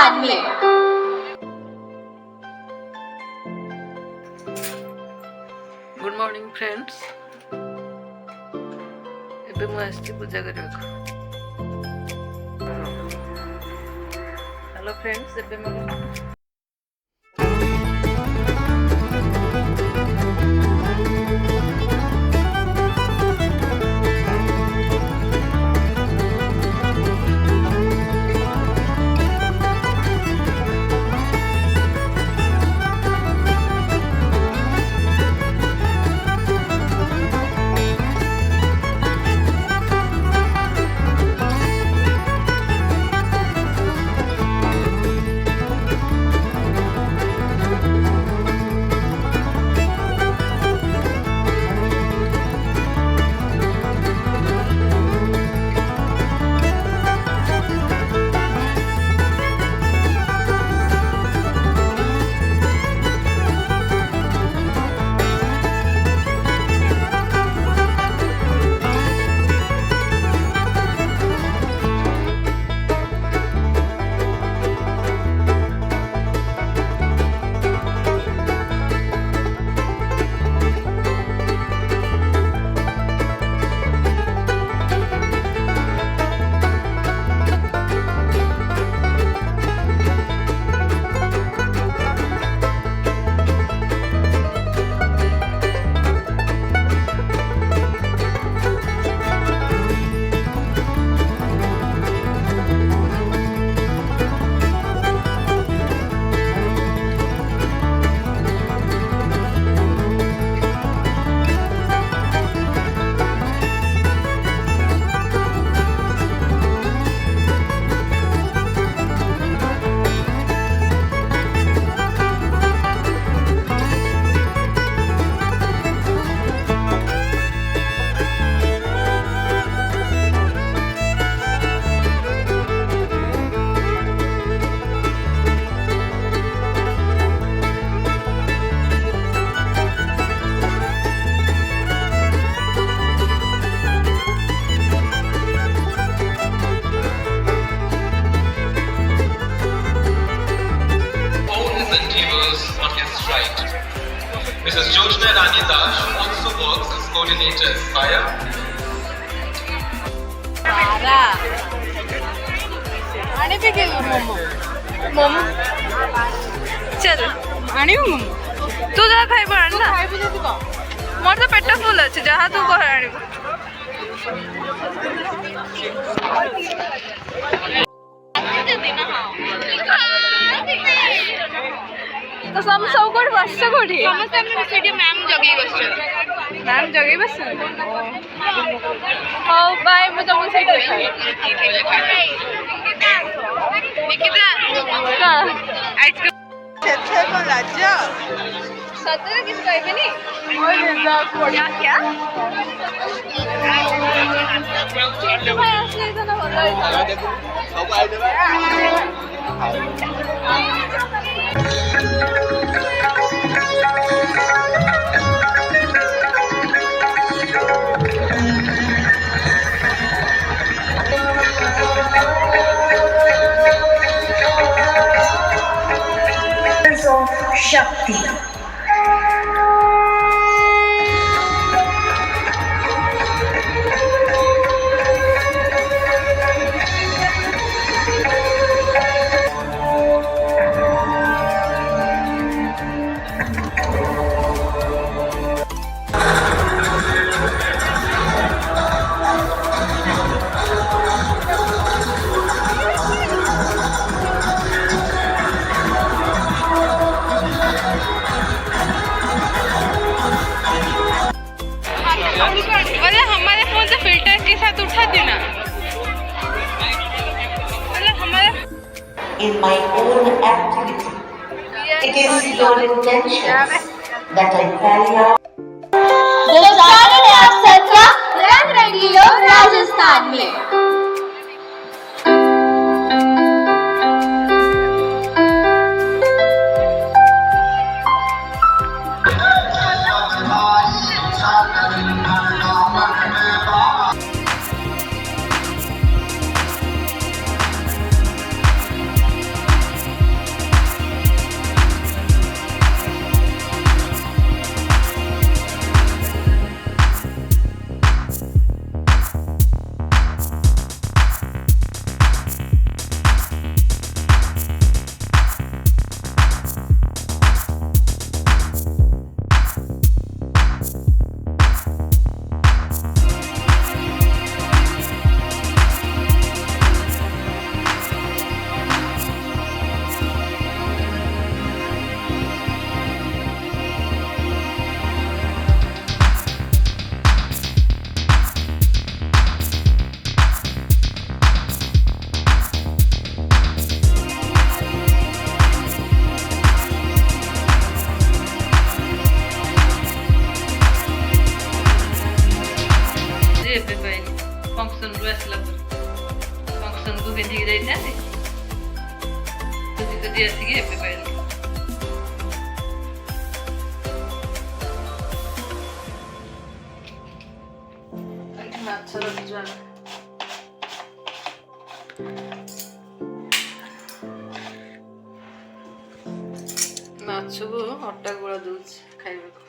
राजस्थान में। Good morning friends. ଏବେ ମୁଁ ଆସିଛି ପୂଜା କରିବାକୁ। ହ୍ୟାଲୋ ଫ୍ରେଣ୍ଡସ୍, ଏବେ ମୁଁ Mrs. Odia House also works as coordinator Aspire. आने पे गेलो मोमो मोमो चल आनी मोमो तू जा खाई पड़ ना मोर तो पेट फुल अच्छे जहाँ तू कह आनी तो सब कोड बस कोठी समस्त हमने सेठी मैम जगी बस हो बाय मु तुमको सेठी निकिता का आइसक्रीम छे को लाजा सतरे किस कहबे नी ओए जा कोडिया क्या भाई असली तो ना होला देखो सब आई देबे शक्ति अरे हमारे फोन से फिल्टर के साथ उठा देना हमारे in my own activity. It is your intentions that I carry out. रंग रंगीलो राजस्थान में। ଫଙ୍କସନରୁ ଆସିଲା ପରେ ଫଙ୍କସନକୁ ପିନ୍ଧିକି ଯାଇଥାନ୍ତି ଖୋଜି ଖୋଜି ଆସିକି ଏବେ ପାଇଲି। ମାଛ ରଖିଛୁ ଆମେ ମାଛକୁ ଅଟା ଗୁଳା ଦଉଛି ଖାଇବାକୁ।